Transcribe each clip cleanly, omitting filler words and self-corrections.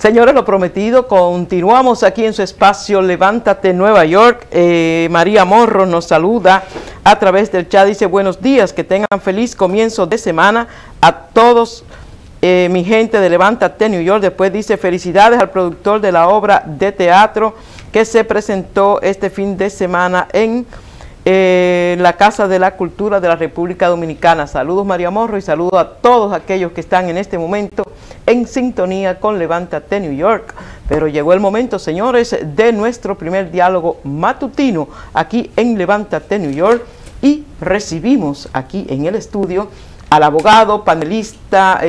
Señores, lo prometido, continuamos aquí en su espacio Levántate Nueva York. María Morro nos saluda a través del chat, dice buenos días, que tengan feliz comienzo de semana a todos mi gente de Levántate New York. Después dice felicidades al productor de la obra de teatro que se presentó este fin de semana en la Casa de la Cultura de la República Dominicana. Saludos María Morro y saludos a todos aquellos que están en este momento en sintonía con Levántate New York. Pero llegó el momento, señores, de nuestro primer diálogo matutino aquí en Levántate New York, y recibimos aquí en el estudio al abogado penalista,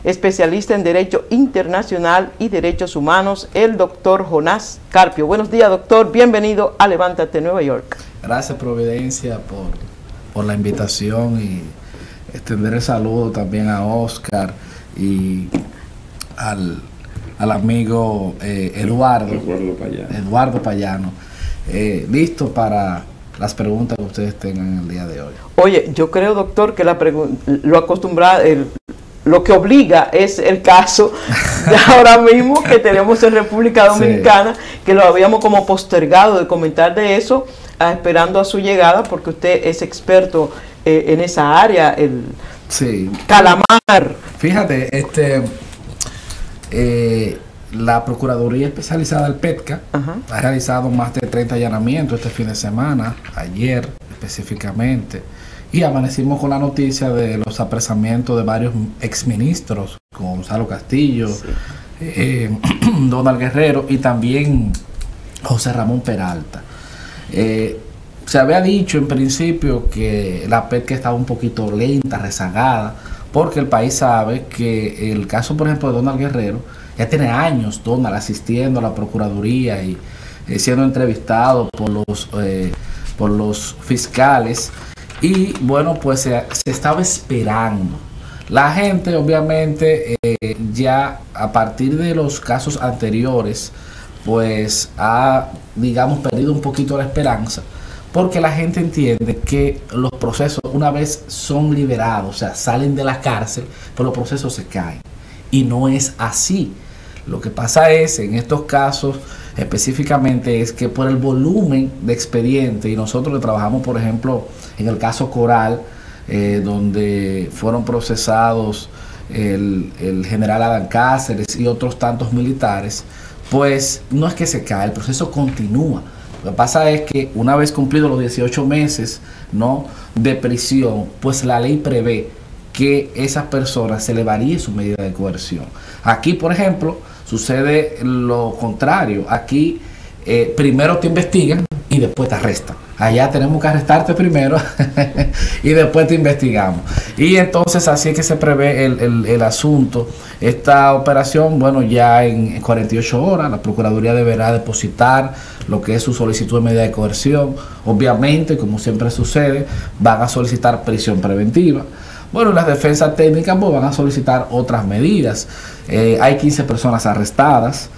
especialista en Derecho Internacional y Derechos Humanos, el doctor Jonás Carpio. Buenos días, doctor. Bienvenido a Levántate Nueva York. Gracias, Providencia, por la invitación, y extender el saludo también a Oscar y al amigo Eduardo Payano. Listo para las preguntas que ustedes tengan en el día de hoy. Oye, yo creo, doctor, que lo que obliga es el caso de ahora mismo que tenemos en República Dominicana, sí, que lo habíamos como postergado de comentar de eso, esperando a su llegada, porque usted es experto en esa área, el sí, calamar. Fíjate, la Procuraduría Especializada del PETCA ha realizado más de 30 allanamientos este fin de semana, ayer específicamente, y amanecimos con la noticia de los apresamientos de varios exministros, como Gonzalo Castillo, sí, Donald Guerrero y también José Ramón Peralta. Se había dicho en principio que la PETCA estaba un poquito lenta, rezagada, porque el país sabe que el caso, por ejemplo, de Donald Guerrero, ya tiene años Donald asistiendo a la Procuraduría y siendo entrevistado por los fiscales, y bueno, pues se estaba esperando. La gente obviamente ya a partir de los casos anteriores pues ha, digamos, perdido un poquito la esperanza, porque la gente entiende que los procesos, una vez son liberados, o sea, salen de la cárcel, pues los procesos se caen, y no es así. Lo que pasa es, en estos casos específicamente, es que por el volumen de expediente, y nosotros que trabajamos, por ejemplo, en el caso Coral, donde fueron procesados el general Adán Cáceres y otros tantos militares, pues no es que se cae, el proceso continúa. Lo que pasa es que una vez cumplidos los 18 meses, ¿no?, de prisión, pues la ley prevé que esas personas se le varíe su medida de coerción. Aquí, por ejemplo, sucede lo contrario. Aquí primero te investigan y después te arrestan. Allá tenemos que arrestarte primero y después te investigamos. Y entonces así es que se prevé el asunto. Esta operación, bueno, ya en 48 horas la Procuraduría deberá depositar lo que es su solicitud de medida de coerción. Obviamente, como siempre sucede, van a solicitar prisión preventiva. Bueno, las defensas técnicas pues van a solicitar otras medidas. Hay 15 personas arrestadas.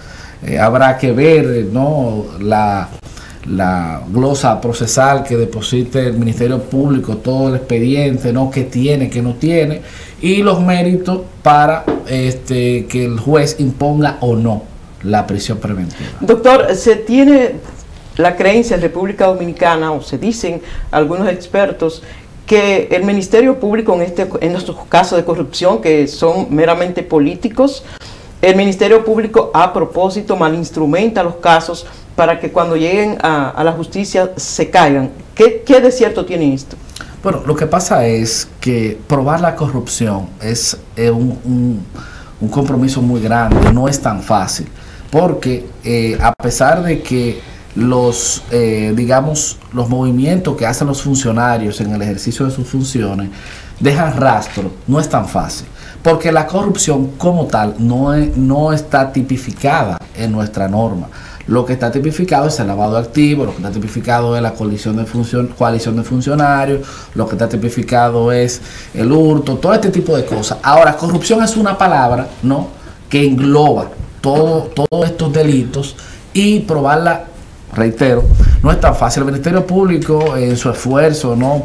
Habrá que ver, ¿no?, la glosa procesal que deposite el Ministerio Público, todo el expediente, ¿no?, que tiene, que no tiene, y los méritos para que el juez imponga o no la prisión preventiva. Doctor, se tiene la creencia en República Dominicana, o se dicen algunos expertos, que el Ministerio Público en estos casos de corrupción, que son meramente políticos, el Ministerio Público a propósito malinstrumenta los casos para que cuando lleguen a la justicia se caigan. ¿Qué de cierto tiene esto? Bueno, lo que pasa es que probar la corrupción es un compromiso muy grande, no es tan fácil, porque a pesar de que digamos, los movimientos que hacen los funcionarios en el ejercicio de sus funciones dejan rastro, no es tan fácil, porque la corrupción como tal no está tipificada en nuestra norma. Lo que está tipificado es el lavado de activos, lo que está tipificado es la coalición de funcionarios, lo que está tipificado es el hurto, todo este tipo de cosas. Ahora, corrupción es una palabra, ¿no?, que engloba todos estos delitos, y probarla, reitero, no es tan fácil. El Ministerio Público, en su esfuerzo, ¿no?,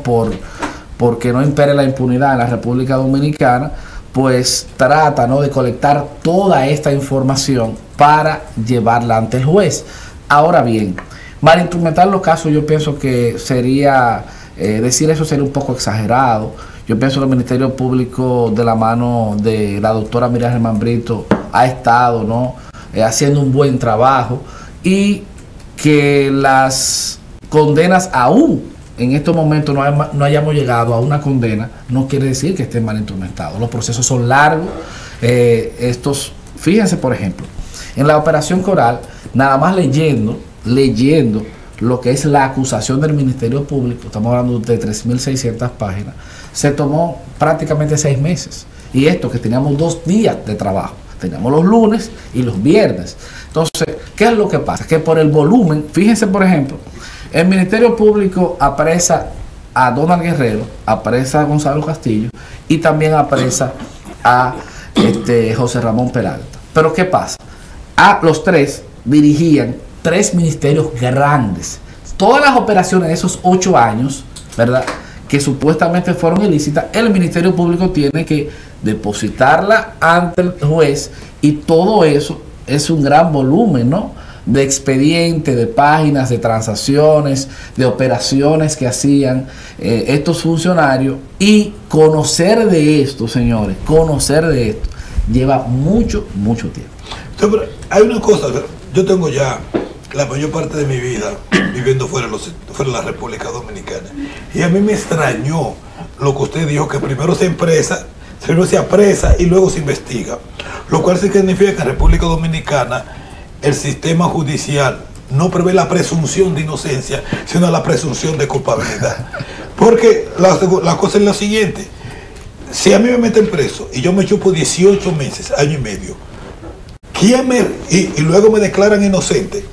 porque no impere la impunidad en la República Dominicana, pues trata, ¿no?, de colectar toda esta información para llevarla ante el juez. Ahora bien, malinstrumentar los casos, yo pienso que sería, decir eso sería un poco exagerado. Yo pienso que el Ministerio Público, de la mano de la doctora Miriam Germán Brito, ha estado, ¿no?, haciendo un buen trabajo, y que las condenas aún en estos momentos no hayamos llegado a una condena, no quiere decir que estén mal instrumentados. Los procesos son largos. Fíjense, por ejemplo, en la operación Coral, nada más leyendo lo que es la acusación del Ministerio Público, estamos hablando de 3.600 páginas, se tomó prácticamente 6 meses. Y esto que teníamos 2 días de trabajo, teníamos los lunes y los viernes. Entonces, ¿qué es lo que pasa? Que por el volumen, fíjense, por ejemplo, el Ministerio Público apresa a Donald Guerrero, apresa a Gonzalo Castillo y también apresa a José Ramón Peralta. Pero ¿qué pasa? Los 3 dirigían 3 ministerios grandes. Todas las operaciones de esos 8 años, ¿verdad?, que supuestamente fueron ilícitas, el Ministerio Público tiene que depositarla ante el juez, y todo eso es un gran volumen, ¿no?, de expedientes, de páginas, de transacciones, de operaciones que hacían estos funcionarios. Y conocer de esto, señores, conocer de esto lleva mucho tiempo. Entonces, hay una cosa, yo tengo ya la mayor parte de mi vida viviendo fuera de la República Dominicana, y a mí me extrañó lo que usted dijo, que primero se apresa y luego se investiga, lo cual significa que en República Dominicana el sistema judicial no prevé la presunción de inocencia, sino la presunción de culpabilidad. Porque la cosa es la siguiente: si a mí me meten preso y yo me chupo 18 meses, año y medio, y luego me declaran inocente,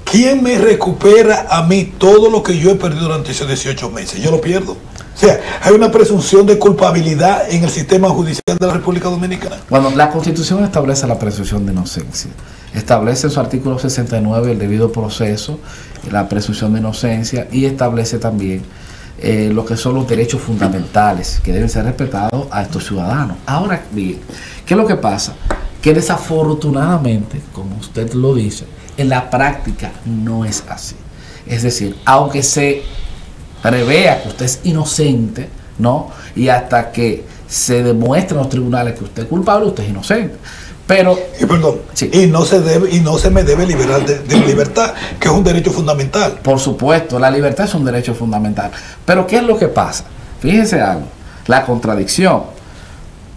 ¿quién me recupera a mí todo lo que yo he perdido durante esos 18 meses? Yo lo pierdo. O sea, hay una presunción de culpabilidad en el sistema judicial de la República Dominicana. Bueno, la Constitución establece la presunción de inocencia. Establece en su artículo 69 el debido proceso, la presunción de inocencia, y establece también lo que son los derechos fundamentales que deben ser respetados a estos ciudadanos. Ahora bien, ¿qué es lo que pasa? Que desafortunadamente, como usted lo dice, en la práctica no es así. Es decir, aunque se prevea que usted es inocente, ¿no?, y hasta que se demuestre en los tribunales que usted es culpable, usted es inocente. Pero, perdón, sí, y no se me debe liberar de libertad, que es un derecho fundamental. Por supuesto, la libertad es un derecho fundamental. Pero ¿qué es lo que pasa? Fíjense algo, la contradicción.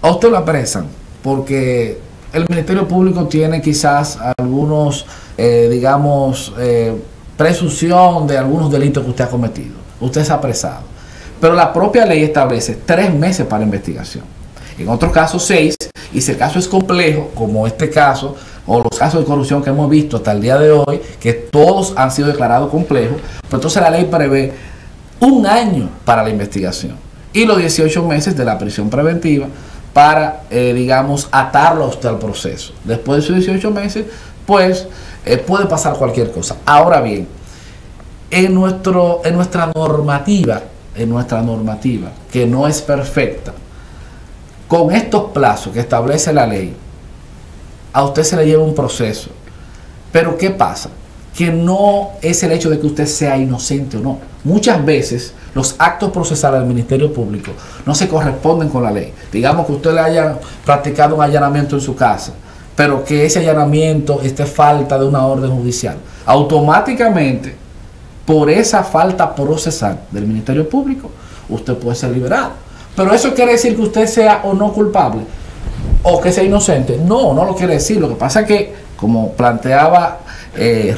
A usted lo apresan porque el Ministerio Público tiene quizás algunos, presunción de algunos delitos que usted ha cometido. Usted es apresado. Pero la propia ley establece 3 meses para investigación. En otros casos 6, y si el caso es complejo, como este caso, o los casos de corrupción que hemos visto hasta el día de hoy, que todos han sido declarados complejos, pues entonces la ley prevé 1 año para la investigación y los 18 meses de la prisión preventiva para, atarlo a usted al proceso. Después de esos 18 meses, pues puede pasar cualquier cosa. Ahora bien, en nuestra normativa, que no es perfecta, con estos plazos que establece la ley, a usted se le lleva un proceso. Pero ¿qué pasa? Que no es el hecho de que usted sea inocente o no. Muchas veces los actos procesales del Ministerio Público no se corresponden con la ley. Digamos que usted le haya practicado un allanamiento en su casa, pero que ese allanamiento esté falta de una orden judicial. Automáticamente, por esa falta procesal del Ministerio Público, usted puede ser liberado. Pero eso quiere decir que usted sea o no culpable, o que sea inocente. No, no lo quiere decir. Lo que pasa es que, como planteaba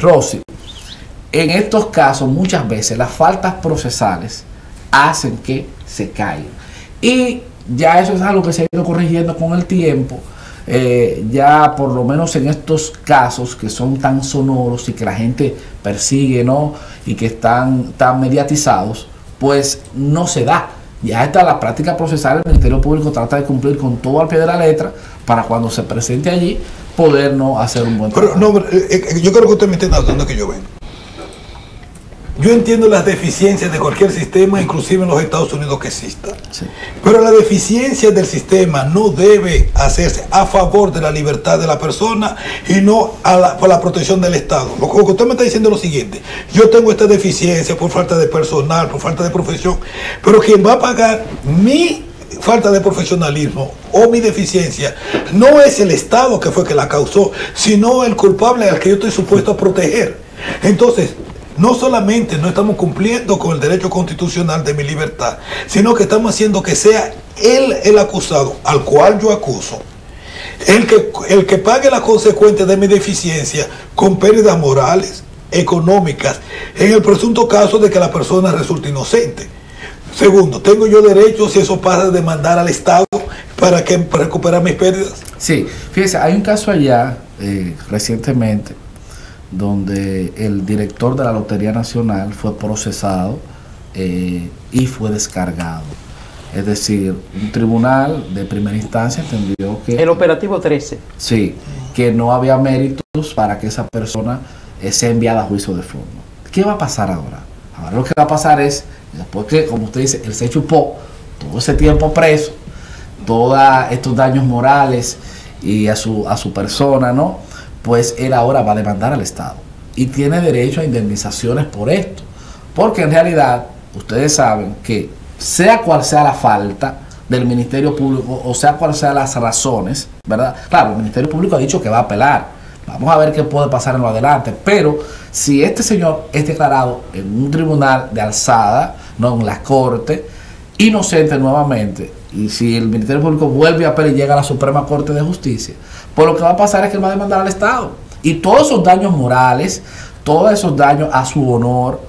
Rosy, en estos casos muchas veces las faltas procesales hacen que se caigan. Y ya eso es algo que se ha ido corrigiendo con el tiempo. Ya por lo menos en estos casos que son tan sonoros y que la gente persigue, ¿no?, y que están tan mediatizados, pues no se da. Ya está la práctica procesal, el Ministerio Público trata de cumplir con todo al pie de la letra para cuando se presente allí poder no hacer un buen trabajo. Pero no, yo creo que usted me entiende a dónde que yo vengo. yo entiendo las deficiencias de cualquier sistema, inclusive en los Estados Unidos que exista. Sí. Pero la deficiencia del sistema no debe hacerse a favor de la libertad de la persona y no por la protección del Estado. Lo que usted me está diciendo es lo siguiente: yo tengo esta deficiencia por falta de personal, por falta de profesión, pero quien va a pagar mi falta de profesionalismo o mi deficiencia no es el Estado que fue que la causó, sino el culpable al que yo estoy supuesto a proteger. Entonces, no solamente no estamos cumpliendo con el derecho constitucional de mi libertad, sino que estamos haciendo que sea él el acusado, al cual yo acuso, el que pague las consecuencias de mi deficiencia con pérdidas morales, económicas, en el presunto caso de que la persona resulte inocente. Segundo, ¿tengo yo derecho, si eso pasa, de demandar al Estado para recuperar mis pérdidas? Sí, fíjese, hay un caso allá recientemente donde el director de la Lotería Nacional fue procesado y fue descargado. Es decir, un tribunal de primera instancia entendió que... El operativo 13. Sí, que no había méritos para que esa persona sea enviada a juicio de fondo. ¿Qué va a pasar ahora? Ahora lo que va a pasar es, después que, como usted dice, él se chupó todo ese tiempo preso, todos estos daños morales y a su persona, ¿no? Pues él ahora va a demandar al Estado y tiene derecho a indemnizaciones por esto, porque en realidad ustedes saben que sea cual sea la falta del Ministerio Público o sea cual sean las razones, ¿verdad? Claro, el Ministerio Público ha dicho que va a apelar. Vamos a ver qué puede pasar en lo adelante, pero si este señor es declarado en un tribunal de alzada, no en la corte, inocente nuevamente, y si el Ministerio Público vuelve a apelar y llega a la Suprema Corte de Justicia, pues lo que va a pasar es que él va a demandar al Estado. Y todos esos daños morales, todos esos daños a su honor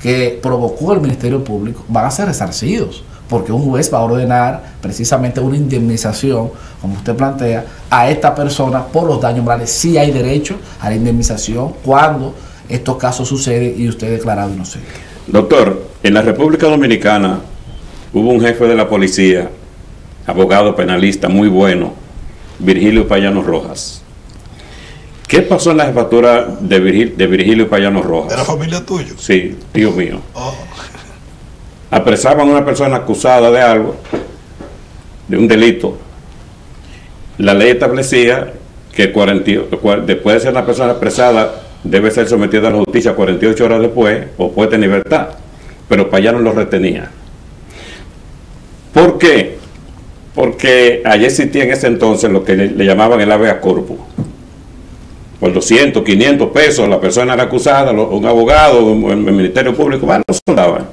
que provocó el Ministerio Público van a ser resarcidos, porque un juez va a ordenar precisamente una indemnización, como usted plantea, a esta persona por los daños morales. Sí hay derecho a la indemnización cuando estos casos suceden y usted es declarado inocente. Doctor, en la República Dominicana hubo un jefe de la policía, abogado penalista muy bueno, Virgilio Payano Rojas. ¿Qué pasó en la jefatura de Virgilio Payano Rojas? ¿De la familia tuya? Sí, tío mío. Oh. Apresaban a una persona acusada de algo, de un delito. La ley establecía que después de ser una persona apresada debe ser sometida a la justicia 48 horas después o puesta en libertad, pero Payano lo retenía. ¿Por qué? Porque allí existía en ese entonces lo que le llamaban el habeas corpus. Por 200, 500 pesos la persona era acusada, un abogado, el Ministerio Público, bueno, no soldaban.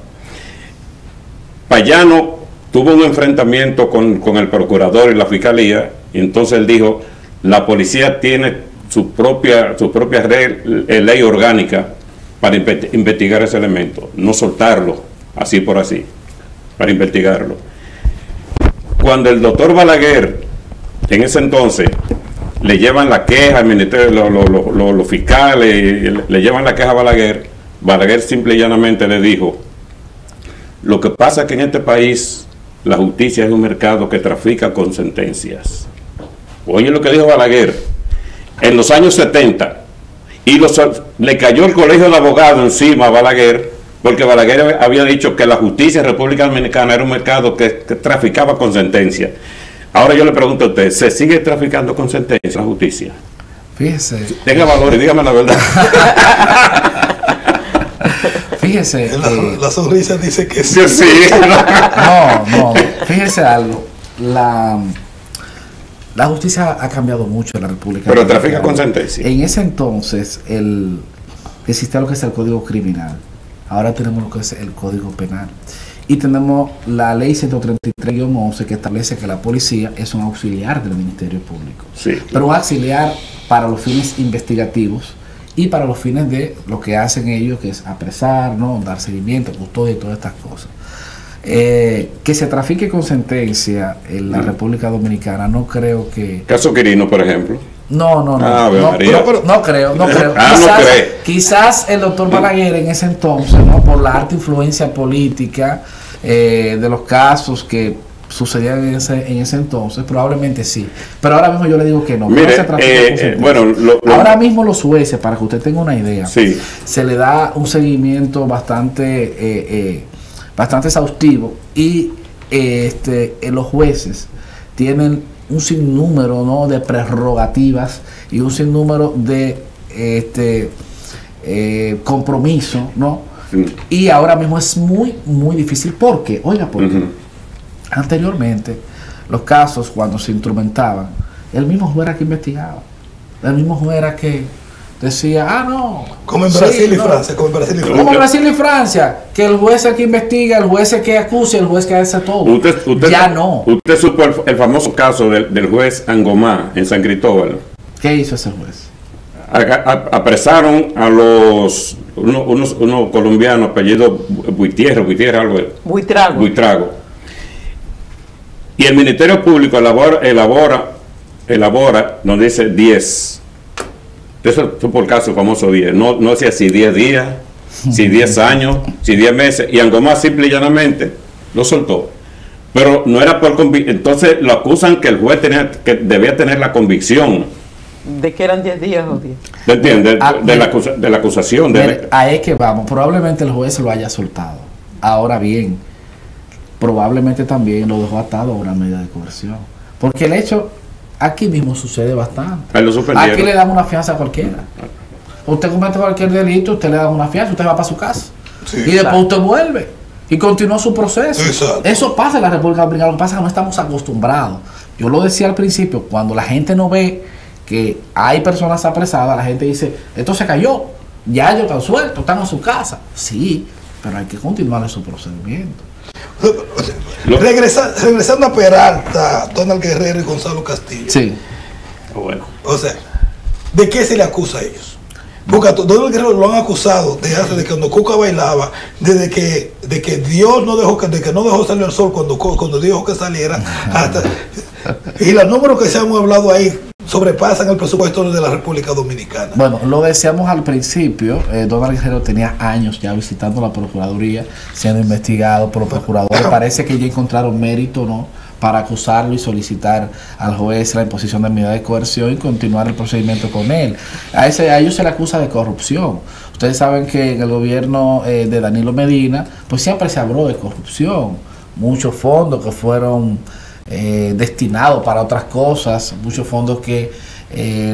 Payano tuvo un enfrentamiento con el procurador y la fiscalía, y entonces él dijo, la policía tiene su propia ley orgánica para investigar ese elemento, no soltarlo así por así, para investigarlo. Cuando el doctor Balaguer, en ese entonces, le llevan la queja al ministerio, los fiscales le llevan la queja a Balaguer, Balaguer simple y llanamente le dijo, lo que pasa es que en este país la justicia es un mercado que trafica con sentencias. Oye lo que dijo Balaguer en los años 70, y le cayó el colegio de abogados encima a Balaguer, porque Balaguer había dicho que la justicia en República Dominicana era un mercado que traficaba con sentencias. Ahora yo le pregunto a usted, ¿se sigue traficando con sentencias la justicia? Fíjese. Tenga valor y dígame la verdad. Fíjese. La sonrisa dice que sí. Sí. No, fíjese algo. La justicia ha cambiado mucho en la República. Pero trafica con sentencia. En ese entonces existía lo que es el Código Criminal. Ahora tenemos lo que es el Código Penal. Y tenemos la ley 133-11 que establece que la policía es un auxiliar del Ministerio Público. Sí. Pero un auxiliar para los fines investigativos y para los fines de lo que hacen ellos, que es apresar, ¿no? Dar seguimiento, custodia y todas estas cosas. Que se trafique con sentencia en la República Dominicana, no creo que... Caso Quirino, por ejemplo. No creo. Quizás el doctor Balaguer en ese entonces, ¿no? Por la alta influencia política de los casos que sucedían en ese entonces, probablemente sí. Pero ahora mismo yo le digo que no. Mire, bueno, ahora mismo los jueces, para que usted tenga una idea, sí, se le da un seguimiento bastante exhaustivo y los jueces tienen un sinnúmero, ¿no?, de prerrogativas y un sinnúmero de compromiso, ¿no? Sí. Y ahora mismo es muy, muy difícil. ¿Por qué? Oiga, porque anteriormente los casos, cuando se instrumentaban, el mismo juez era que investigaba, el mismo juez era que decía, no, como en Brasil y Francia, como en Brasil y Francia, que el juez es el que investiga, el juez es el que acusa, el juez que hace todo. Ya no. Usted supo el famoso caso del juez Angomá en San Cristóbal. ¿Qué hizo ese juez? Apresaron a unos colombianos apellido Buitrago. Y el Ministerio Público elabora donde dice 10. Eso es por caso famoso 10. No decía si 10 días, si 10 años, si 10 meses. Y Angomá simple y llanamente lo soltó. Pero no era por convicción. Entonces lo acusan que el juez debía tener la convicción. ¿De que eran 10 días o 10? ¿Te entiendes? De la acusación. Ahí es que vamos. Probablemente el juez lo haya soltado. Ahora bien, probablemente también lo dejó atado a una medida de coerción. Porque el hecho aquí mismo sucede bastante. Aquí le dan una fianza a cualquiera. Usted comete cualquier delito, usted le da una fianza, usted va para su casa. Sí, y después usted vuelve y continúa su proceso. Exacto. Eso pasa en la República Dominicana. Lo que pasa es que no estamos acostumbrados. Yo lo decía al principio, cuando la gente no ve que hay personas apresadas, la gente dice, esto se cayó, ya ellos están sueltos, están en su casa. Sí, pero hay que continuar su procedimiento. Regresando a Peralta, Donald Guerrero y Gonzalo Castillo. Sí. Bueno. O sea, ¿de qué se le acusa a ellos? Porque a Donald Guerrero lo han acusado desde cuando Cuca bailaba, de que Dios no dejó salir el sol cuando dijo que saliera, hasta, y los números que se han hablado ahí sobrepasan el presupuesto de la República Dominicana. Bueno, lo decíamos al principio, Donald Guerrero tenía años ya visitando la Procuraduría, siendo investigado por los procuradores. Parece que ya encontraron mérito, ¿no?, para acusarlo y solicitar al juez la imposición de medida de coerción y continuar el procedimiento con él. A ellos se le acusa de corrupción. Ustedes saben que en el gobierno de Danilo Medina, pues siempre se habló de corrupción. Muchos fondos que fueron destinados para otras cosas, muchos fondos que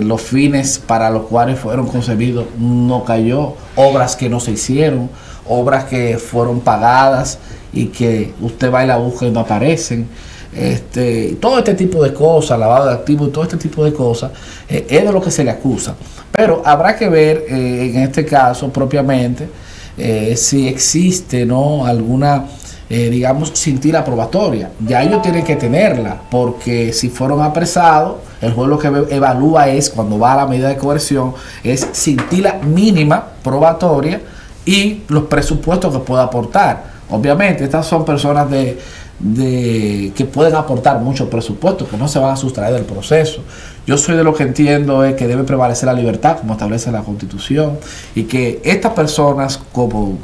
los fines para los cuales fueron concebidos no cayó, obras que no se hicieron, obras que fueron pagadas y que usted va y la busca y no aparecen. Todo este tipo de cosas, lavado de activos y todo este tipo de cosas es de lo que se le acusa. Pero habrá que ver en este caso propiamente si existe, ¿no?, alguna digamos cintila probatoria. Ya ellos tienen que tenerla, porque si fueron apresados, el juez lo que evalúa es, cuando va a la medida de coerción, es cintila mínima probatoria y los presupuestos que pueda aportar. Obviamente estas son personas que pueden aportar mucho presupuesto, que no se van a sustraer del proceso. Yo soy de lo que entiendo es que debe prevalecer la libertad, como establece la Constitución, y que estas personas como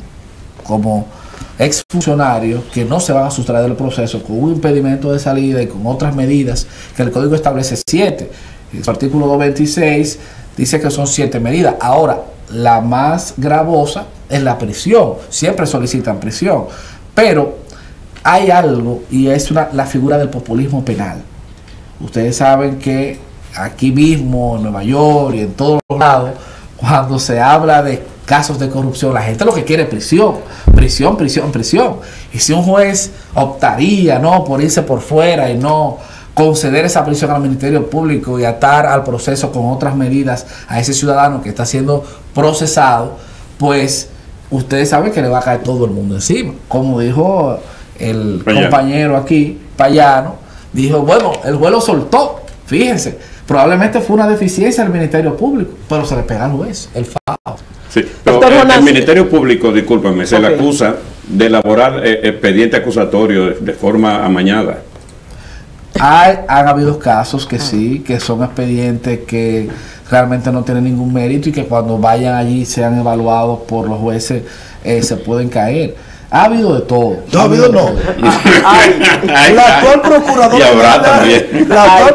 exfuncionarios que no se van a sustraer del proceso con un impedimento de salida y con otras medidas que el Código establece 7. El artículo 226 dice que son 7 medidas. Ahora, la más gravosa es la prisión. Siempre solicitan prisión, pero hay algo, y es la figura del populismo penal. Ustedes saben que aquí mismo, en Nueva York y en todos los lados, cuando se habla de casos de corrupción, la gente lo que quiere es prisión, prisión, prisión, prisión. Y si un juez optaría, ¿no?, por irse por fuera y no conceder esa prisión al Ministerio Público y atar al proceso con otras medidas a ese ciudadano que está siendo procesado, pues ustedes saben que le va a caer todo el mundo encima. Como dijo el compañero aquí, Payano, dijo, bueno, el juez lo soltó, fíjense, probablemente fue una deficiencia del Ministerio Público, pero se le pega al juez, el FAO. Sí, pero el Ministerio Público, discúlpame, se le acusa de elaborar expediente acusatorio de forma amañada. Han habido casos que sí, que son expedientes que realmente no tienen ningún mérito y que cuando vayan allí sean evaluados por los jueces se pueden caer. Ha habido de todo. No ha habido, no. La actual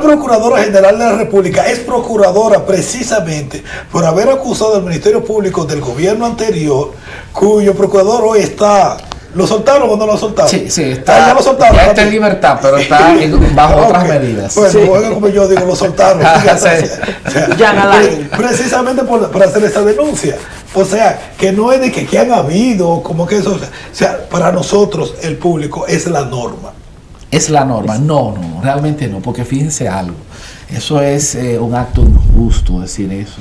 Procuradora General de la República es procuradora precisamente por haber acusado al Ministerio Público del gobierno anterior, cuyo procurador hoy está... ¿Lo soltaron o no lo soltaron? Sí, está. Ya lo soltaron. Ya está en libertad, pero está bajo otras medidas. Bueno, sí. Como yo digo, lo soltaron. Precisamente por hacer esa denuncia. O sea, que no es de que han habido, como que eso. O sea, para nosotros, el público, es la norma. Es la norma. No, realmente no, porque fíjense algo. Eso es un acto injusto decir eso.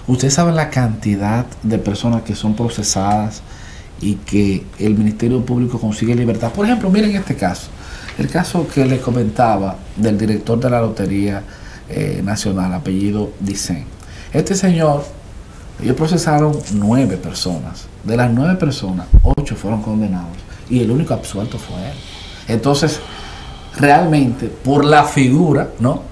Ustedes saben la cantidad de personas que son procesadas y que el Ministerio Público consigue libertad. Por ejemplo, miren este caso, el caso que les comentaba del director de la Lotería Nacional, apellido Dicen. Este señor, ellos procesaron 9 personas. De las 9 personas, 8 fueron condenados y el único absuelto fue él. Entonces, realmente, por la figura, ¿no?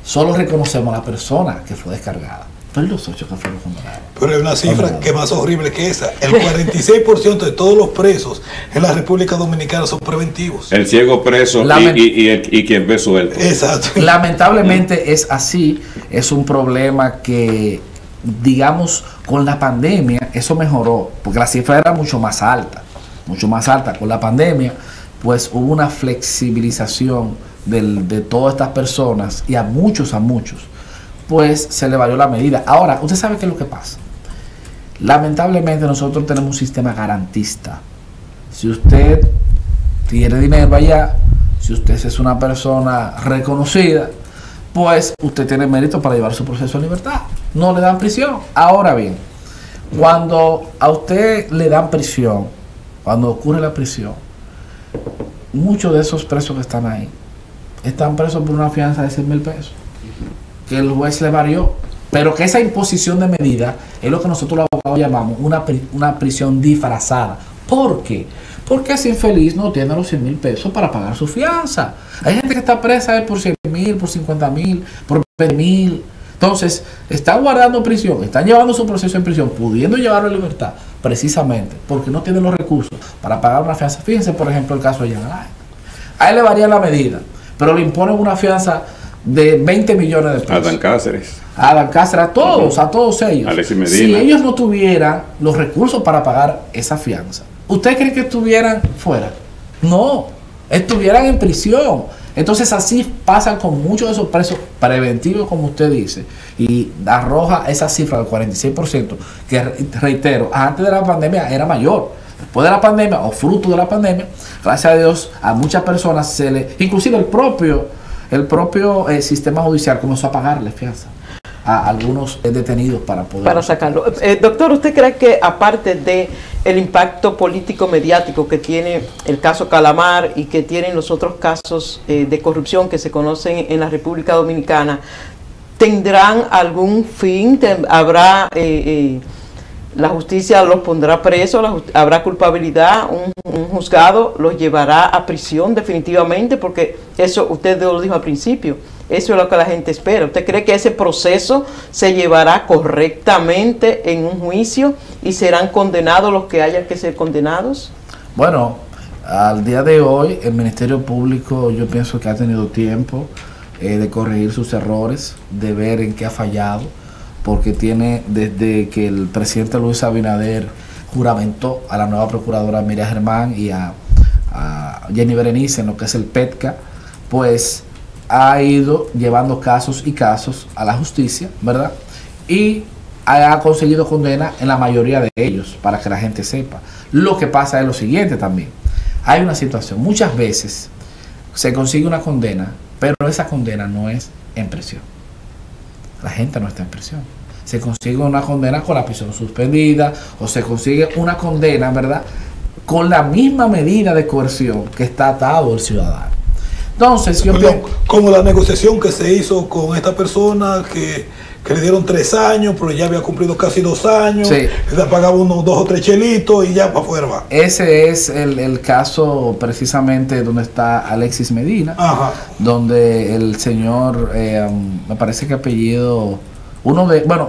Solo reconocemos a la persona que fue descargada. Pero los 8 que fueron condenados. Pero hay una cifra que es más horrible que esa. El 46% de todos los presos en la República Dominicana son preventivos. El ciego preso y quien ve suelto. Exacto. Lamentablemente es así. Es un problema que, digamos, con la pandemia eso mejoró, porque la cifra era mucho más alta. Con la pandemia, pues hubo una flexibilización de todas estas personas y a muchos, pues se le varió la medida. Ahora, usted sabe qué es lo que pasa. Lamentablemente nosotros tenemos un sistema garantista. Si usted tiene dinero allá, si usted es una persona reconocida, pues usted tiene mérito para llevar su proceso de libertad. No le dan prisión. Ahora bien, cuando a usted le dan prisión, cuando ocurre la prisión, muchos de esos presos que están ahí están presos por una fianza de 100,000 pesos. Que el juez le varió, pero que esa imposición de medida es lo que nosotros los abogados llamamos una prisión disfrazada. ¿Por qué? Porque ese infeliz no tiene los 100,000 pesos para pagar su fianza. Hay gente que está presa por 100,000, por 50,000, por 20,000. Entonces, están guardando prisión, están llevando su proceso en prisión, pudiendo llevarlo en libertad, precisamente porque no tienen los recursos para pagar una fianza. Fíjense, por ejemplo, el caso de Jan Alain. A él le varía la medida, pero le imponen una fianza de 20 millones de pesos. Adán Cáceres. A todos ellos. Alexis Medina. Si ellos no tuvieran los recursos para pagar esa fianza, ¿usted cree que estuvieran fuera? No, estuvieran en prisión. Entonces así pasa con muchos de esos presos preventivos, como usted dice, y arroja esa cifra del 46%, que reitero, antes de la pandemia era mayor. Después de la pandemia, o fruto de la pandemia, gracias a Dios, a muchas personas se le, inclusive el propio sistema judicial comenzó a pagarle fianza a algunos detenidos para sacarlo. Doctor, ¿usted cree que aparte de el impacto político mediático que tiene el caso Calamar y que tienen los otros casos de corrupción que se conocen en la República Dominicana, tendrán algún fin? ¿Habrá la justicia los pondrá presos? ¿Habrá culpabilidad? ¿Un juzgado los llevará a prisión definitivamente? Porque eso usted lo dijo al principio. Eso es lo que la gente espera. ¿Usted cree que ese proceso se llevará correctamente en un juicio y serán condenados los que hayan que ser condenados? Bueno, al día de hoy el Ministerio Público yo pienso que ha tenido tiempo de corregir sus errores, de ver en qué ha fallado, porque tiene desde que el presidente Luis Abinader juramentó a la nueva procuradora Miriam Germán y a Jenny Berenice en lo que es el PETCA, pues ha ido llevando casos a la justicia, ¿verdad? Y ha conseguido condena en la mayoría de ellos, para que la gente sepa. Lo que pasa es lo siguiente también. Hay una situación, muchas veces se consigue una condena, pero esa condena no es en prisión. La gente no está en prisión. Se consigue una condena con la prisión suspendida, o se consigue una condena, ¿verdad?, con la misma medida de coerción que está atado el ciudadano. Entonces, como la negociación que se hizo con esta persona que le dieron 3 años, pero ya había cumplido casi 2 años, sí, le pagaba unos 2 o 3 chelitos y ya para afuera va. Ese es el caso precisamente donde está Alexis Medina, ajá, donde el señor, me parece que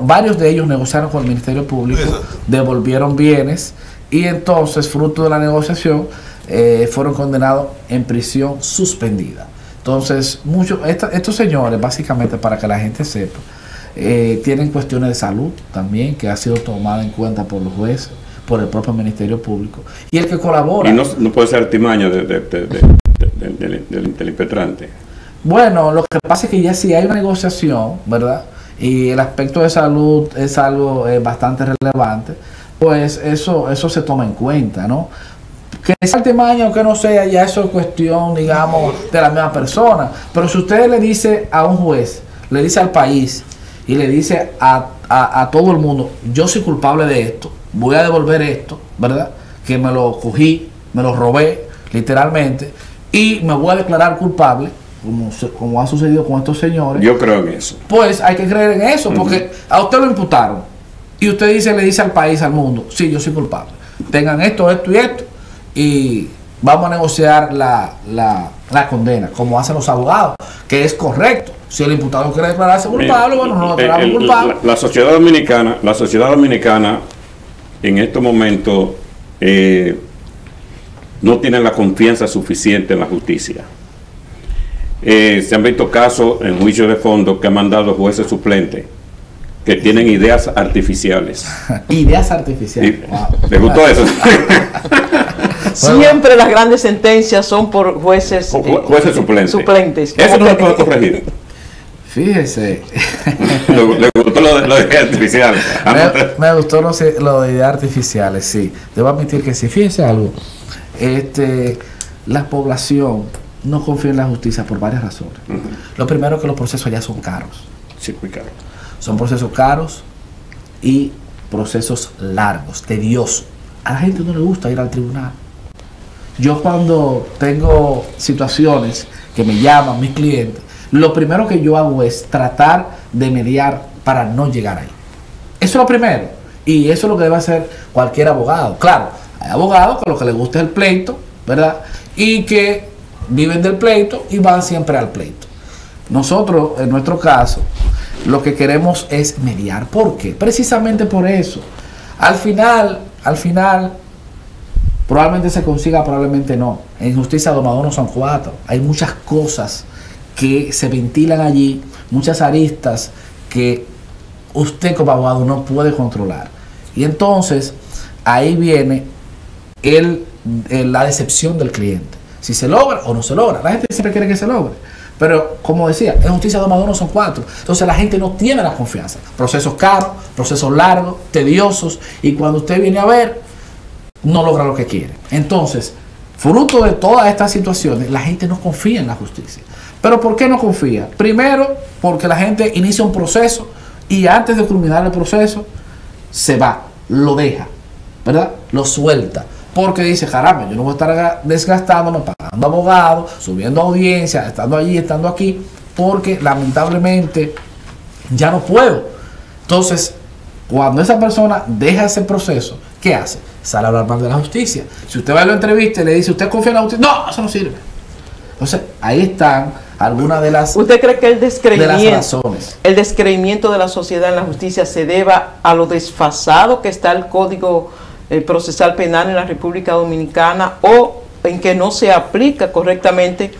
varios de ellos negociaron con el Ministerio Público, devolvieron bienes y entonces, fruto de la negociación, fueron condenados en prisión suspendida. Entonces, estos señores, básicamente, para que la gente sepa, tienen cuestiones de salud también, que ha sido tomada en cuenta por los jueces, por el propio Ministerio Público. Y el que colabora... Y no puede ser artimaña del impetrante. Bueno, lo que pasa es que ya si hay una negociación, ¿verdad? Y el aspecto de salud es algo bastante relevante, pues eso se toma en cuenta, ¿no? Que sea artimaña o que no sea, ya eso es cuestión, digamos, de la misma persona. Pero si usted le dice a un juez, le dice al país y le dice a todo el mundo, yo soy culpable de esto, voy a devolver esto, ¿verdad? Que me lo cogí, me lo robé, literalmente, y me voy a declarar culpable, como ha sucedido con estos señores. Yo creo en eso. Pues hay que creer en eso, porque a usted lo imputaron. Y usted le dice al país, al mundo, sí, yo soy culpable. Tengan esto, esto y esto, y vamos a negociar la condena, como hacen los abogados, que es correcto. Si el imputado quiere declararse culpable, bueno, no lo declaramos culpable. La sociedad dominicana en estos momentos no tiene la confianza suficiente en la justicia. Se han visto casos en juicio de fondo que han mandado jueces suplentes que tienen ideas artificiales. Ideas artificiales. Wow. ¿Le gustó eso? Siempre las grandes sentencias son por jueces suplentes. Eso no se puede corregir. Fíjese. Le gustó lo de ideas artificiales. Me gustó lo de ideas artificiales, sí. Debo admitir que sí. Fíjese algo. La población no confía en la justicia por varias razones. Lo primero es que los procesos allá son caros. Sí, muy caros. Son procesos caros y procesos largos, tediosos. A la gente no le gusta ir al tribunal. Yo cuando tengo situaciones que me llaman mis clientes, lo primero que yo hago es tratar de mediar para no llegar ahí. Eso es lo primero. Y eso es lo que debe hacer cualquier abogado. Claro, hay abogados que lo que les gusta es el pleito, ¿verdad? Y que viven del pleito y van siempre al pleito. Nosotros, en nuestro caso, lo que queremos es mediar. ¿Por qué? Precisamente por eso. Al final, probablemente se consiga, probablemente no. En justicia domador no son 4. Hay muchas cosas que se ventilan allí, muchas aristas que usted como abogado no puede controlar. Y entonces, ahí viene la decepción del cliente. Si se logra o no se logra. La gente siempre quiere que se logre. Pero, como decía, en justicia domador no son 4. Entonces la gente no tiene la confianza. Procesos caros, procesos largos, tediosos. Y cuando usted viene a ver, no logra lo que quiere. Entonces, fruto de todas estas situaciones, la gente no confía en la justicia. ¿Pero por qué no confía? Primero, porque la gente inicia un proceso y antes de culminar el proceso, se va, lo deja, ¿verdad? Lo suelta. Porque dice, caramba, yo no voy a estar desgastándome, pagando abogados, subiendo audiencia, estando allí, estando aquí, porque lamentablemente ya no puedo. Entonces, cuando esa persona deja ese proceso, ¿qué hace? Sale a hablar mal de la justicia. Si usted va a la entrevista y le dice, ¿usted confía en la justicia? No, eso no sirve. Entonces, ahí están algunas de las ¿Usted cree que el razones. El descreimiento de la sociedad en la justicia se deba a lo desfasado que está el Código Procesal Penal en la República Dominicana o en que no se aplica correctamente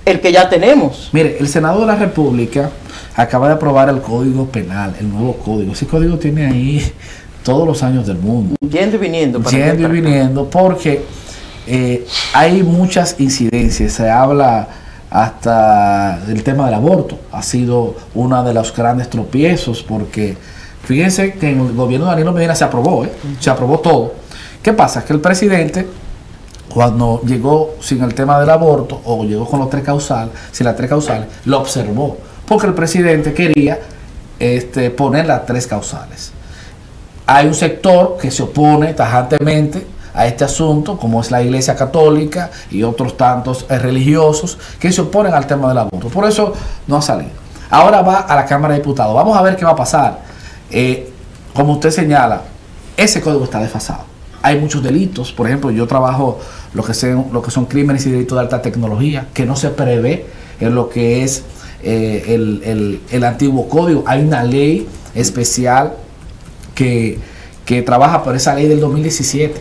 el que ya tenemos? Mire, el Senado de la República acaba de aprobar el Código Penal, el nuevo código. Ese código tiene ahí todos los años del mundo. Yendo y viniendo. Porque hay muchas incidencias. Se habla hasta del tema del aborto. Ha sido uno de los grandes tropiezos porque fíjense que en el gobierno de Danilo Medina se aprobó, se aprobó todo. ¿Qué pasa? Que el presidente, cuando llegó sin el tema del aborto, o llegó con los 3 causales, sin las 3 causales, lo observó. Porque el presidente quería poner las 3 causales. Hay un sector que se opone tajantemente a este asunto, como es la Iglesia Católica y otros tantos religiosos, que se oponen al tema del aborto. Por eso no ha salido. Ahora va a la Cámara de Diputados. Vamos a ver qué va a pasar. Como usted señala, ese código está desfasado. Hay muchos delitos. Por ejemplo, yo trabajo lo que son crímenes y delitos de alta tecnología, que no se prevé en lo que es el antiguo código. Hay una ley especial que trabaja por esa ley del 2017,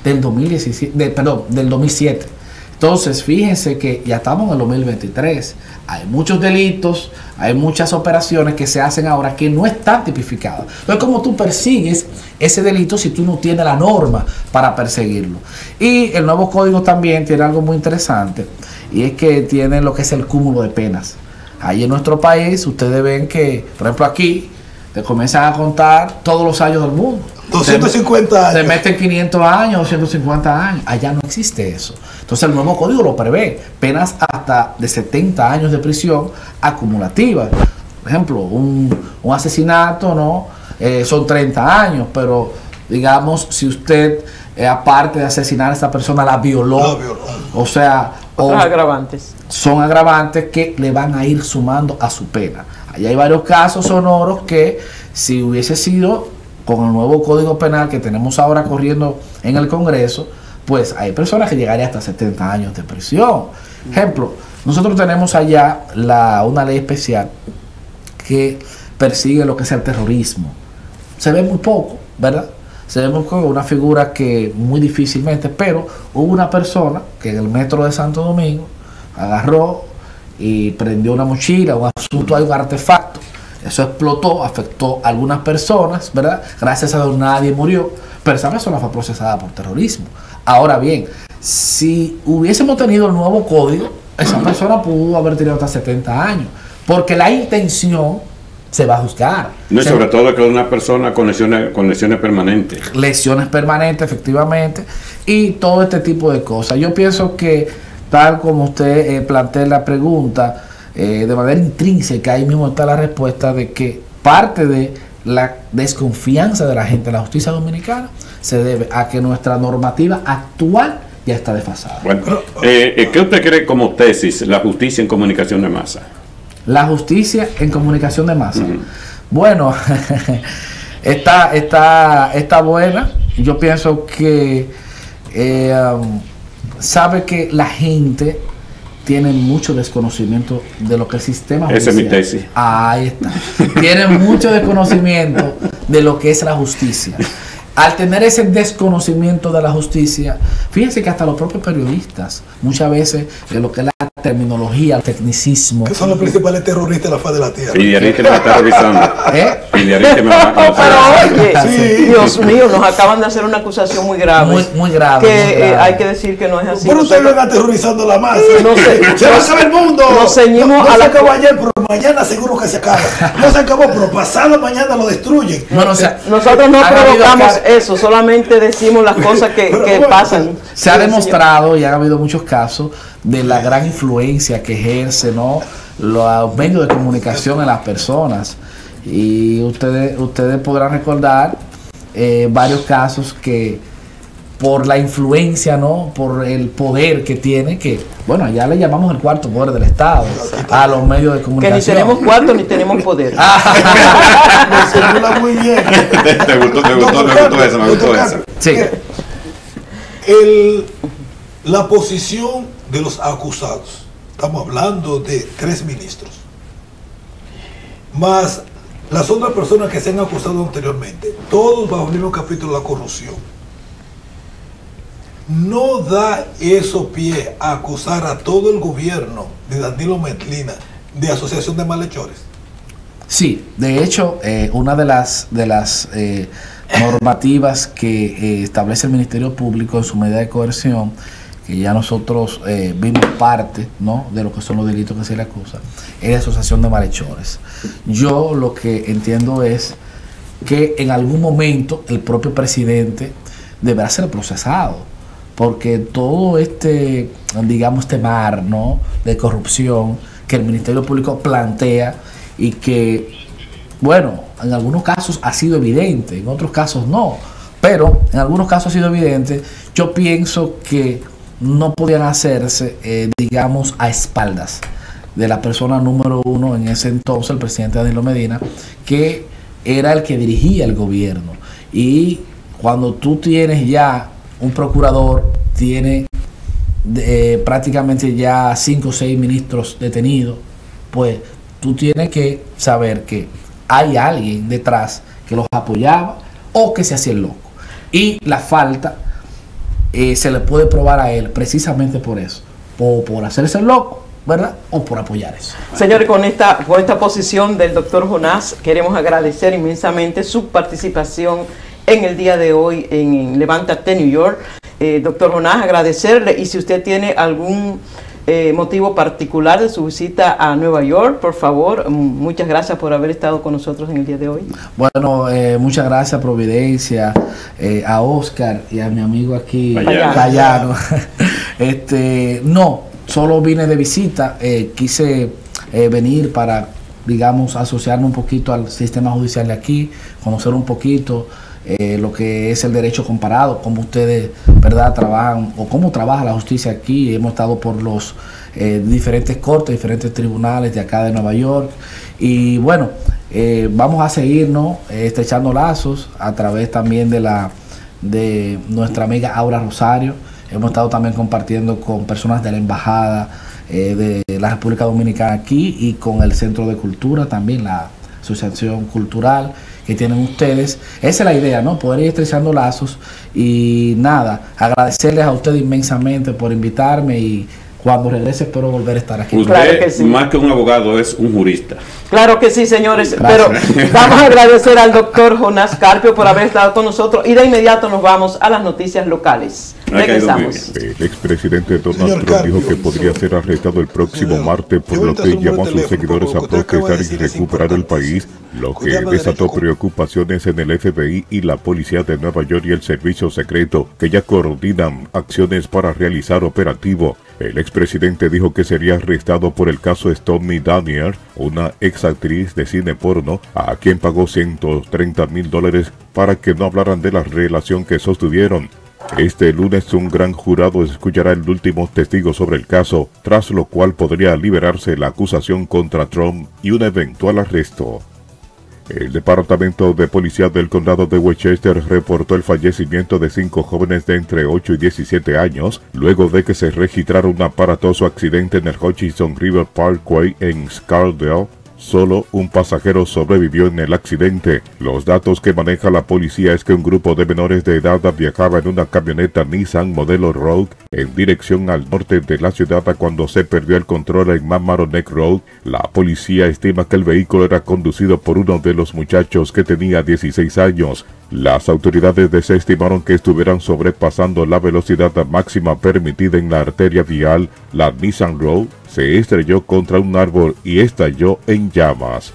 del 2017, perdón, del 2007. Entonces, fíjense que ya estamos en el 2023. Hay muchos delitos, hay muchas operaciones que se hacen ahora que no están tipificadas. Entonces, ¿cómo tú persigues ese delito si tú no tienes la norma para perseguirlo? Y el nuevo código también tiene algo muy interesante, y es que tiene lo que es el cúmulo de penas. Ahí en nuestro país, ustedes ven que, por ejemplo, aquí, te comienzan a contar todos los años del mundo. 250 años. Te meten 500 años, 250 años. Allá no existe eso. Entonces el nuevo código lo prevé. Penas hasta de 70 años de prisión acumulativa. Por ejemplo, un asesinato, ¿no? Son 30 años, pero digamos, si usted, aparte de asesinar a esta persona, la violó. O sea, otros agravantes. Son agravantes que le van a ir sumando a su pena. Allá hay varios casos sonoros que, si hubiese sido con el nuevo Código Penal que tenemos ahora corriendo en el Congreso, pues hay personas que llegarían hasta 70 años de prisión. Ejemplo, nosotros tenemos allá una ley especial que persigue lo que es el terrorismo. Se ve muy poco, ¿verdad? Se ve muy poco, una figura que muy difícilmente, pero hubo una persona que en el metro de Santo Domingo agarró y prendió una mochila, un asunto, hay un artefacto. Eso explotó, afectó a algunas personas, ¿verdad? Gracias a Dios nadie murió, pero esa persona fue procesada por terrorismo. Ahora bien, si hubiésemos tenido el nuevo código, esa persona pudo haber tenido hasta 70 años, porque la intención se va a juzgar. No, y sobre todo que es una persona con lesiones permanentes. Lesiones permanentes, efectivamente, y todo este tipo de cosas. Yo pienso que, tal como usted plantea la pregunta, de manera intrínseca, ahí mismo está la respuesta de que parte de la desconfianza de la gente en la justicia dominicana se debe a que nuestra normativa actual ya está desfasada. Bueno, ¿qué usted cree como tesis la justicia en comunicación de masa? La justicia en comunicación de masa. Bueno, está buena. Yo pienso que sabe que la gente tiene mucho desconocimiento de lo que el sistema judicial. Esa es mi tesis. Ahí está. Tiene mucho desconocimiento de lo que es la justicia. Al tener ese desconocimiento de la justicia, fíjense que hasta los propios periodistas, muchas veces, de lo que es la terminología, el tecnicismo. Que son los principales terroristas de la faz de la tierra. Filiariste me está revisando. Filiariste me va a Pero oye, sí. Dios mío, nos acaban de hacer una acusación muy grave. Muy grave. Que muy grave. hay que decir que no es así. Pero ustedes van aterrorizando la masa. No sé. Se va a acabar el mundo. Nos ceñimos no a se la... acabó ayer, pero mañana seguro que se acaba. No se acabó, pero pasado mañana lo destruyen. Bueno, o sea, nosotros no provocamos eso, solamente decimos las cosas que pasan. Se ha demostrado y ha habido muchos casos de la gran influencia que ejerce, ¿no?, los medios de comunicación en las personas. Y ustedes podrán recordar varios casos que por la influencia, ¿no?, por el poder que tiene, que bueno, allá le llamamos el cuarto poder del Estado a los medios de comunicación. Que ni tenemos cuarto ni tenemos poder. Me circula muy bien. Me gustó eso. Sí. La posición de los acusados, estamos hablando de 3 ministros, más las otras personas que se han acusado anteriormente, todos bajo el mismo capítulo de la corrupción. ¿No da eso pie a acusar a todo el gobierno de Danilo Medina de asociación de malhechores? Sí, de hecho, una de las normativas que establece el Ministerio Público en su medida de coerción, que ya nosotros vimos parte, ¿no?, de lo que son los delitos que se le acusa, es la asociación de malhechores. Yo lo que entiendo es que en algún momento el propio presidente deberá ser procesado, porque todo digamos, este mar, ¿no?, de corrupción que el Ministerio Público plantea y que, bueno, en algunos casos ha sido evidente, en otros casos no, pero en algunos casos ha sido evidente. Yo pienso que no podían hacerse, digamos, a espaldas de la persona número 1 en ese entonces, el presidente Danilo Medina, que era el que dirigía el gobierno. Y cuando tú tienes ya un procurador, tiene prácticamente ya 5 o 6 ministros detenidos, pues tú tienes que saber que hay alguien detrás que los apoyaba o que se hacía el loco. Y la falta se le puede probar a él precisamente por eso, por hacerse loco, ¿verdad? O por apoyar eso. Señores, con esta posición del doctor Jonás, queremos agradecer inmensamente su participación en el día de hoy en Levántate New York. Doctor Jonás, agradecerle, y si usted tiene algún motivo particular de su visita a Nueva York, por favor, muchas gracias por haber estado con nosotros en el día de hoy. Bueno, muchas gracias Providencia, a Oscar y a mi amigo aquí, Payano. No, solo vine de visita, quise venir para, digamos, asociarme un poquito al sistema judicial de aquí, conocer un poquito lo que es el derecho comparado, cómo ustedes, ¿verdad?, trabajan o cómo trabaja la justicia aquí. Hemos estado por los diferentes cortes, diferentes tribunales de acá de Nueva York, y bueno, vamos a seguirnos estrechando lazos a través también de nuestra amiga Aura Rosario. Hemos estado también compartiendo con personas de la embajada de la República Dominicana aquí, y con el Centro de Cultura también, la asociación cultural que tienen ustedes. Esa es la idea, ¿no? Poder ir estrechando lazos. Y nada, agradecerles a ustedes inmensamente por invitarme, y cuando regrese espero volver a estar aquí. Usted, claro que sí, más que un abogado, es un jurista. Claro que sí, señores. Gracias. Pero vamos a agradecer al doctor Jonás Carpio por haber estado con nosotros, y de inmediato nos vamos a las noticias locales. Regresamos. El expresidente Donald Trump dijo que podría ser arrestado el próximo martes, por lo que llamó a sus seguidores a protestar y recuperar el país, lo que desató preocupaciones en el FBI y la policía de Nueva York y el servicio secreto, que ya coordinan acciones para realizar operativo. El expresidente dijo que sería arrestado por el caso Stormy Daniels, una exactriz de cine porno, a quien pagó $130,000 para que no hablaran de la relación que sostuvieron. Este lunes un gran jurado escuchará el último testigo sobre el caso, tras lo cual podría liberarse la acusación contra Trump y un eventual arresto. El Departamento de Policía del Condado de Westchester reportó el fallecimiento de 5 jóvenes de entre 8 y 17 años, luego de que se registrara un aparatoso accidente en el Hutchinson River Parkway en Scardale. Solo un pasajero sobrevivió en el accidente. Los datos que maneja la policía es que un grupo de menores de edad viajaba en una camioneta Nissan modelo Rogue en dirección al norte de la ciudad cuando se perdió el control en Mamaroneck Neck Road. La policía estima que el vehículo era conducido por uno de los muchachos, que tenía 16 años. Las autoridades desestimaron que estuvieran sobrepasando la velocidad máxima permitida en la arteria vial. La Nissan Rogue se estrelló contra un árbol y estalló en llamas.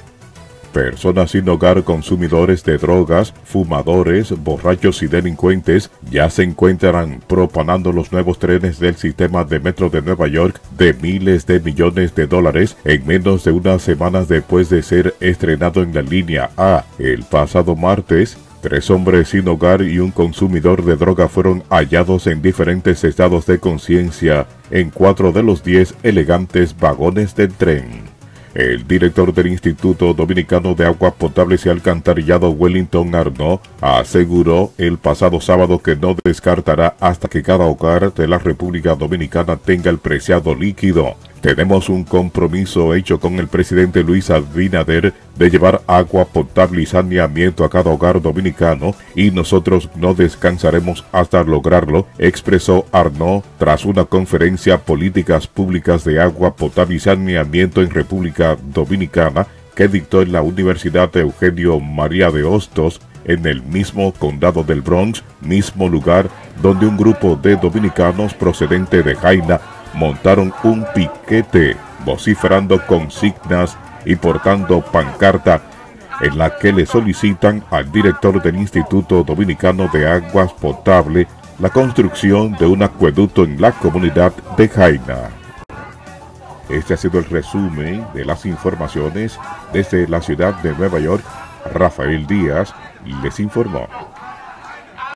Personas sin hogar, consumidores de drogas, fumadores, borrachos y delincuentes ya se encuentran profanando los nuevos trenes del sistema de metro de Nueva York de miles de millones de dólares en menos de unas semanas después de ser estrenado en la línea A. El pasado martes, 3 hombres sin hogar y un consumidor de droga fueron hallados en diferentes estados de conciencia en 4 de los 10 elegantes vagones del tren. El director del Instituto Dominicano de Aguas Potables y Alcantarillado, Wellington Arnaud, aseguró el pasado sábado que no descartará hasta que cada hogar de la República Dominicana tenga el preciado líquido. Tenemos un compromiso hecho con el presidente Luis Abinader de llevar agua potable y saneamiento a cada hogar dominicano, y nosotros no descansaremos hasta lograrlo, expresó Arnaud tras una conferencia Políticas Públicas de Agua Potable y Saneamiento en República Dominicana que dictó en la Universidad de Eugenio María de Hostos, en el mismo condado del Bronx, mismo lugar donde un grupo de dominicanos procedente de Jaina montaron un piquete, vociferando consignas y portando pancarta en la que le solicitan al director del Instituto Dominicano de Aguas Potable la construcción de un acueducto en la comunidad de Jaina. Este ha sido el resumen de las informaciones desde la ciudad de Nueva York. Rafael Díaz les informó.